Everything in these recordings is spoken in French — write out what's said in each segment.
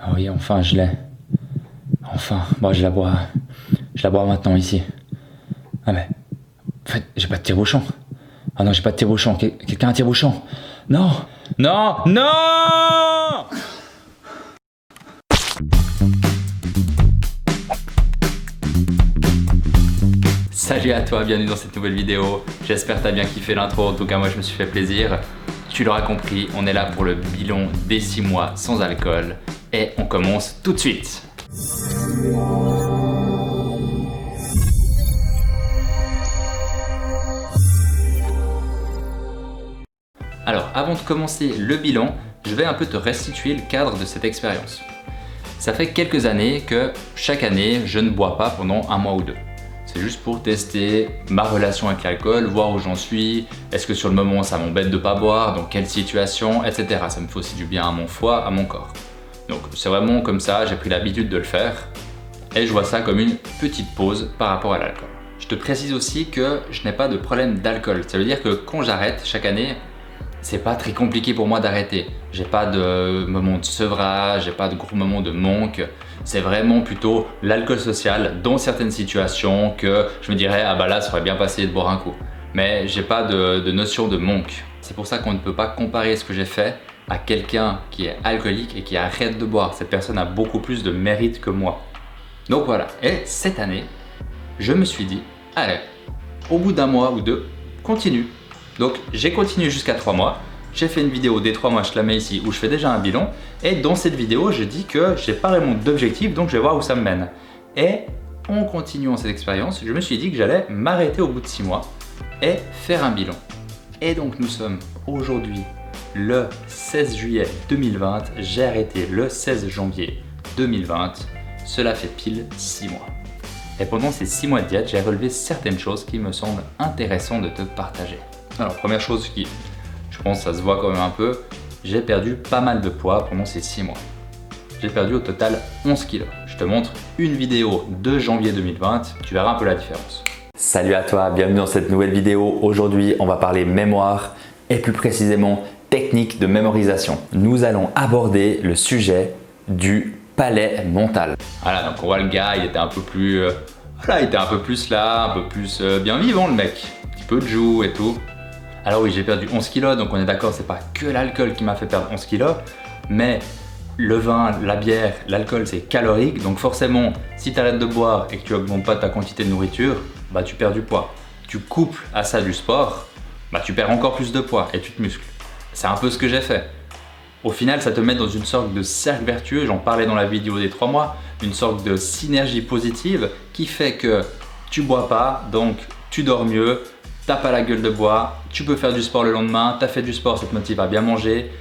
Ah oui, enfin je l'ai. Enfin, bon, je la bois maintenant ici. Ah mais, en fait, j'ai pas de tire-bouchon. Ah non, j'ai pas de tire-bouchon. Quelqu'un a un tire-bouchon? Non! Non! Non! Salut à toi, bienvenue dans cette nouvelle vidéo. J'espère que t'as bien kiffé l'intro, en tout cas moi je me suis fait plaisir. Tu l'auras compris, on est là pour le bilan des 6 mois sans alcool. Et on commence tout de suite. Alors avant de commencer le bilan, je vais un peu te restituer le cadre de cette expérience. Ça fait quelques années que chaque année je ne bois pas pendant un mois ou deux. C'est juste pour tester ma relation avec l'alcool, voir où j'en suis, est-ce que sur le moment ça m'embête de pas boire, dans quelle situation, etc. Ça me fait aussi du bien à mon foie, à mon corps. Donc c'est vraiment comme ça, j'ai pris l'habitude de le faire et je vois ça comme une petite pause par rapport à l'alcool. Je te précise aussi que je n'ai pas de problème d'alcool. Ça veut dire que quand j'arrête chaque année, c'est pas très compliqué pour moi d'arrêter. J'ai pas de moment de sevrage, j'ai pas de gros moment de manque. C'est vraiment plutôt l'alcool social dans certaines situations que je me dirais ah bah là ça aurait bien passé de boire un coup. Mais j'ai pas de notion de manque. C'est pour ça qu'on ne peut pas comparer ce que j'ai fait à quelqu'un qui est alcoolique et qui arrête de boire. Cette personne a beaucoup plus de mérite que moi. Donc voilà. Et cette année, je me suis dit allez, au bout d'un mois ou deux, continue. Donc j'ai continué jusqu'à 3 mois, j'ai fait une vidéo des 3 mois, je te la mets ici, où je fais déjà un bilan. Et dans cette vidéo, je dis que j'ai pas vraiment d'objectif, donc je vais voir où ça me mène. Et en continuant cette expérience, je me suis dit que j'allais m'arrêter au bout de 6 mois et faire un bilan. Et donc nous sommes aujourd'hui le 16 juillet 2020, j'ai arrêté le 16 janvier 2020, cela fait pile 6 mois. Et pendant ces 6 mois de diète, j'ai relevé certaines choses qui me semblent intéressantes de te partager. Alors première chose qui, je pense ça se voit quand même un peu, j'ai perdu pas mal de poids pendant ces 6 mois. J'ai perdu au total 11 kg. Je te montre une vidéo de janvier 2020, tu verras un peu la différence. Salut à toi, bienvenue dans cette nouvelle vidéo. Aujourd'hui, on va parler mémoire et plus précisément technique de mémorisation. Nous allons aborder le sujet du palais mental. Voilà, donc on voit le gars, il était un peu plus voilà, il était un peu plus là, un peu plus bien vivant le mec. Un petit peu de joue et tout. Alors oui, j'ai perdu 11 kilos, donc on est d'accord, c'est pas que l'alcool qui m'a fait perdre 11 kilos, mais le vin, la bière, l'alcool c'est calorique, donc forcément, si tu arrêtes de boire et que tu augmentes pas ta quantité de nourriture, bah tu perds du poids. Tu couples à ça du sport, bah tu perds encore plus de poids et tu te muscles. C'est un peu ce que j'ai fait. Au final, ça te met dans une sorte de cercle vertueux, j'en parlais dans la vidéo des 3 mois, une sorte de synergie positive qui fait que tu bois pas, donc tu dors mieux, t'as pas la gueule de bois, tu peux faire du sport le lendemain, t'as fait du sport, ça te motive à bien manger,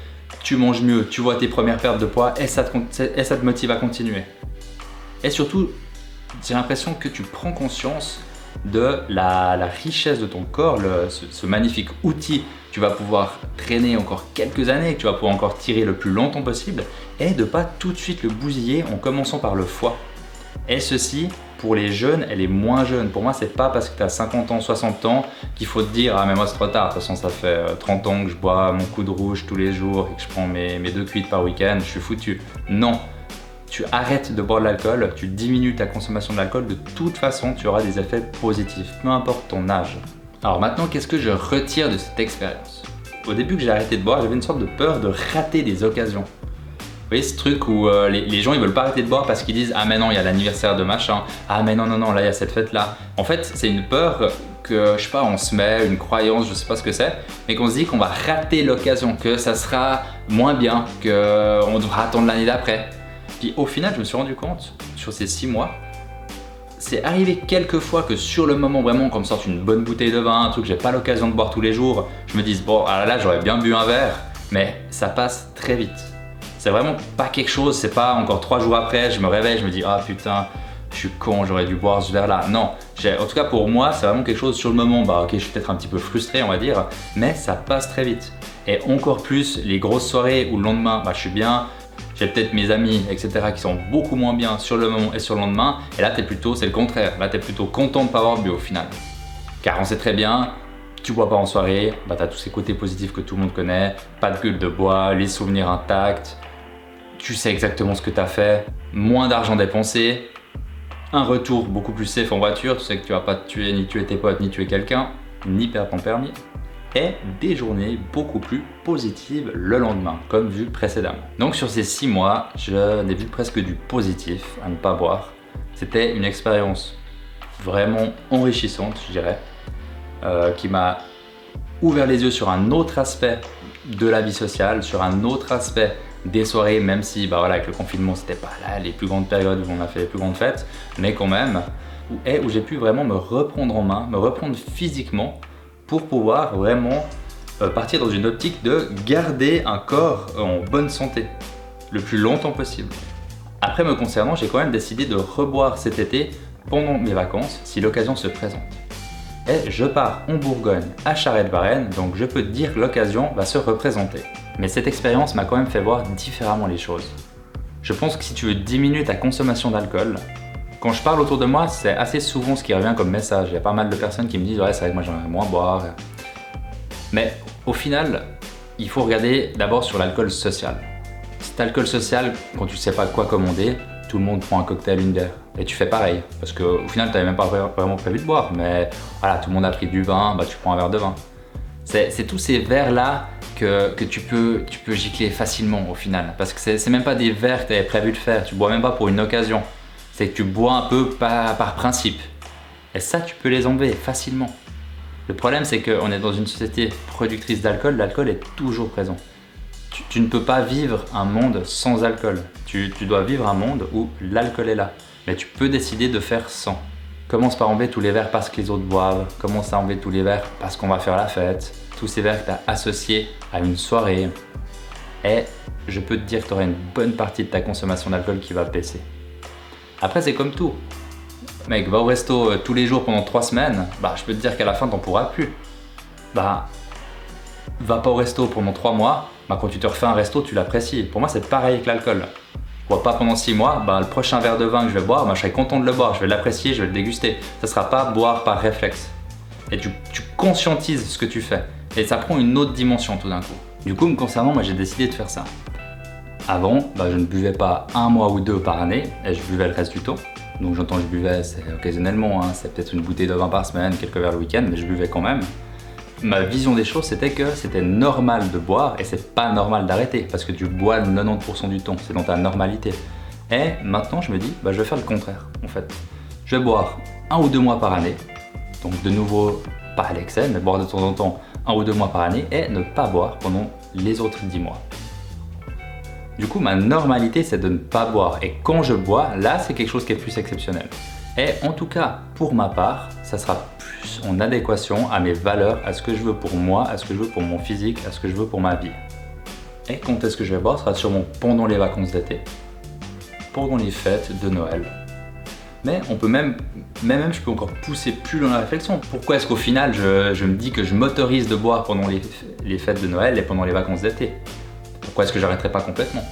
tu manges mieux, tu vois tes premières pertes de poids et ça te motive à continuer. Et surtout, j'ai l'impression que tu prends conscience de la richesse de ton corps, ce magnifique outil. Tu vas pouvoir traîner encore quelques années, que tu vas pouvoir encore tirer le plus longtemps possible et de pas tout de suite le bousiller en commençant par le foie. Et ceci, pour les jeunes et les moins jeunes. Pour moi, c'est pas parce que tu as 50 ans, 60 ans qu'il faut te dire « Ah mais moi c'est trop tard, de toute façon ça fait 30 ans que je bois mon coup de rouge tous les jours et que je prends mes 2 cuites par week-end, je suis foutu. » Non, tu arrêtes de boire de l'alcool, tu diminues ta consommation de l'alcool, de toute façon tu auras des effets positifs, peu importe ton âge. Alors maintenant, qu'est-ce que je retire de cette expérience? Au début que j'ai arrêté de boire, j'avais une sorte de peur de rater des occasions. Vous voyez ce truc où les gens ils veulent pas arrêter de boire parce qu'ils disent « Ah mais non, il y a l'anniversaire de machin, ah mais non, là il y a cette fête là. » En fait, c'est une peur que, je sais pas, on se met, une croyance, je sais pas ce que c'est, mais qu'on se dit qu'on va rater l'occasion, que ça sera moins bien, qu'on devra attendre l'année d'après. Puis au final, je me suis rendu compte, sur ces 6 mois, c'est arrivé quelques fois que sur le moment vraiment, qu'on me sorte une bonne bouteille de vin, un truc que j'ai pas l'occasion de boire tous les jours, je me dis bon, ah là j'aurais bien bu un verre, mais ça passe très vite. C'est vraiment pas quelque chose, c'est pas encore 3 jours après, je me réveille, je me dis ah putain, je suis con, j'aurais dû boire ce verre là. Non, en tout cas pour moi, c'est vraiment quelque chose sur le moment, bah ok, je suis peut-être un petit peu frustré on va dire, mais ça passe très vite. Et encore plus les grosses soirées où le lendemain, bah je suis bien, j'ai peut-être mes amis, etc. qui sont beaucoup moins bien sur le moment et sur le lendemain. Et là, c'est le contraire. Là, tu es plutôt content de ne pas avoir bu au final. Car on sait très bien, tu bois pas en soirée, bah, tu as tous ces côtés positifs que tout le monde connaît. Pas de gueule de bois, les souvenirs intacts. tu sais exactement ce que tu as fait, moins d'argent dépensé, un retour beaucoup plus safe en voiture, tu sais que tu vas pas te tuer, ni tuer tes potes, ni tuer quelqu'un, ni perdre ton permis, et des journées beaucoup plus positives le lendemain, comme vu précédemment. Donc sur ces 6 mois, je n'ai vu presque du positif à ne pas boire. C'était une expérience vraiment enrichissante, je dirais, qui m'a ouvert les yeux sur un autre aspect de la vie sociale, sur un autre aspect des soirées, même si avec le confinement c'était pas là les plus grandes périodes où on a fait les plus grandes fêtes, mais quand même, où j'ai pu vraiment me reprendre en main, me reprendre physiquement pour pouvoir vraiment partir dans une optique de garder un corps en bonne santé le plus longtemps possible. Après me concernant, j'ai quand même décidé de reboire cet été pendant mes vacances si l'occasion se présente. Et je pars en Bourgogne, à Charette-Varenne, donc je peux te dire que l'occasion va se représenter. Mais cette expérience m'a quand même fait voir différemment les choses. Je pense que si tu veux diminuer ta consommation d'alcool, quand je parle autour de moi, c'est assez souvent ce qui revient comme message. Il y a pas mal de personnes qui me disent « ouais, c'est vrai que moi j'aimerais moins boire ». Mais au final, il faut regarder d'abord sur l'alcool social. Cet alcool social, quand tu sais pas quoi commander, tout le monde prend un cocktail, une bière. Et tu fais pareil, parce qu'au final, tu n'avais même pas vraiment prévu de boire, mais voilà, tout le monde a pris du vin, tu prends un verre de vin. C'est tous ces verres-là que tu peux gicler facilement au final, parce que c'est même pas des verres que tu avais prévu de faire, tu bois même pas pour une occasion. C'est que tu bois un peu par principe. Et ça, tu peux les enlever facilement. Le problème, c'est qu'on est dans une société productrice d'alcool, l'alcool est toujours présent. Tu ne peux pas vivre un monde sans alcool. Tu dois vivre un monde où l'alcool est là. Mais tu peux décider de faire sans. Commence par enlever tous les verres parce que les autres boivent. Commence à enlever tous les verres parce qu'on va faire la fête. Tous ces verres que tu as associés à une soirée. Et je peux te dire que tu auras une bonne partie de ta consommation d'alcool qui va baisser. Après, c'est comme tout. Mec, va au resto tous les jours pendant 3 semaines. Je peux te dire qu'à la fin, t'en pourras plus. Va pas au resto pendant 3 mois. Quand tu te refais un resto, tu l'apprécies. Pour moi, c'est pareil avec l'alcool. Je bois pas pendant 6 mois, le prochain verre de vin que je vais boire, je serai content de le boire, je vais l'apprécier, je vais le déguster. Ça sera pas boire par réflexe. Et tu conscientises ce que tu fais. Et ça prend une autre dimension tout d'un coup. Du coup, me concernant, moi j'ai décidé de faire ça. Avant, je ne buvais pas 1 mois ou 2 par année, et je buvais le reste du temps. Donc j'entends que je buvais, c'est occasionnellement, c'est peut-être une bouteille de vin par semaine, quelques verres le week-end, mais je buvais quand même. Ma vision des choses, c'était que c'était normal de boire et c'est pas normal d'arrêter parce que tu bois 90% du temps, c'est dans ta normalité. Et maintenant, je me dis, je vais faire le contraire en fait. Je vais boire 1 ou 2 mois par année, donc de nouveau, pas à l'excès, mais boire de temps en temps 1 ou 2 mois par année et ne pas boire pendant les autres 10 mois. Du coup, ma normalité, c'est de ne pas boire et quand je bois, là, c'est quelque chose qui est plus exceptionnel. Et en tout cas, pour ma part, ça sera plus en adéquation à mes valeurs, à ce que je veux pour moi, à ce que je veux pour mon physique, à ce que je veux pour ma vie. Et quand est-ce que je vais boire? Ce sera sûrement pendant les vacances d'été, pendant les fêtes de Noël. Mais on peut même je peux encore pousser plus loin la réflexion. Pourquoi est-ce qu'au final, je me dis que je m'autorise de boire pendant les fêtes de Noël et pendant les vacances d'été? Pourquoi est-ce que j'arrêterai pas complètement?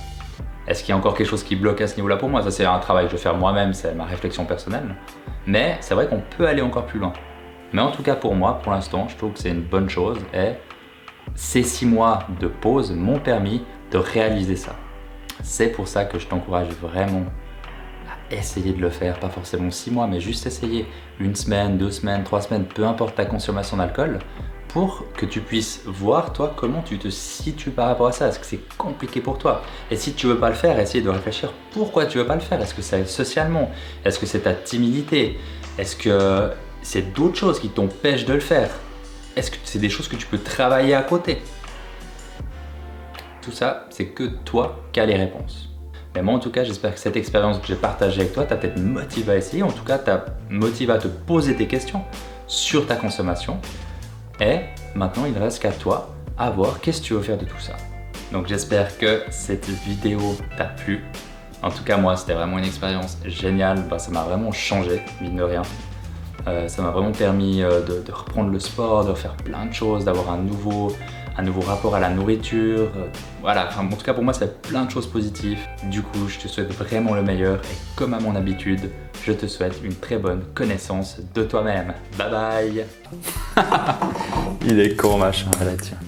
Est-ce qu'il y a encore quelque chose qui bloque à ce niveau-là pour moi? Ça, c'est un travail que je vais faire moi-même, c'est ma réflexion personnelle. Mais c'est vrai qu'on peut aller encore plus loin. Mais en tout cas, pour moi, pour l'instant, je trouve que c'est une bonne chose. Et ces 6 mois de pause m'ont permis de réaliser ça. C'est pour ça que je t'encourage vraiment à essayer de le faire. Pas forcément 6 mois, mais juste essayer 1 semaine, 2 semaines, 3 semaines, peu importe ta consommation d'alcool, pour que tu puisses voir toi comment tu te situes par rapport à ça. Est-ce que c'est compliqué pour toi? Et si tu veux pas le faire, essaye de réfléchir pourquoi tu veux pas le faire. Est-ce que c'est socialement? Est-ce que c'est ta timidité? Est-ce que c'est d'autres choses qui t'empêchent de le faire? Est-ce que c'est des choses que tu peux travailler à côté? Tout ça, c'est que toi qui as les réponses. Mais moi en tout cas, j'espère que cette expérience que j'ai partagée avec toi t'a peut-être motivé à essayer. En tout cas, t'a motivé à te poser des questions sur ta consommation. Et maintenant, il ne reste qu'à toi à voir qu'est-ce que tu veux faire de tout ça. Donc j'espère que cette vidéo t'a plu. En tout cas, moi, c'était vraiment une expérience géniale. Ça m'a vraiment changé, mine de rien. Ça m'a vraiment permis de reprendre le sport, de faire plein de choses, d'avoir un nouveau rapport à la nourriture. Voilà, en tout cas pour moi, c'est plein de choses positives. Du coup, je te souhaite vraiment le meilleur et comme à mon habitude, je te souhaite une très bonne connaissance de toi-même. Bye bye. Il est con machin, là tiens.